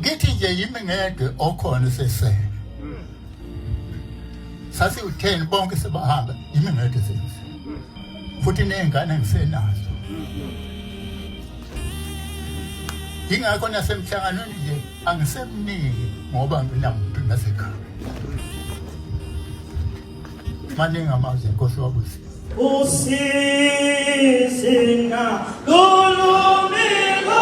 ngithi nje yimi ngedwa okhona sese sasi u10 bonke sebahamba yimi ngedwa sese futhi nezingane ngisenazo ingakho nasemhlanganweni nje angisemniki ngoba nginamuntu nasekhaya maningi amazwi Nkosi wabusi Usisinga kulumiko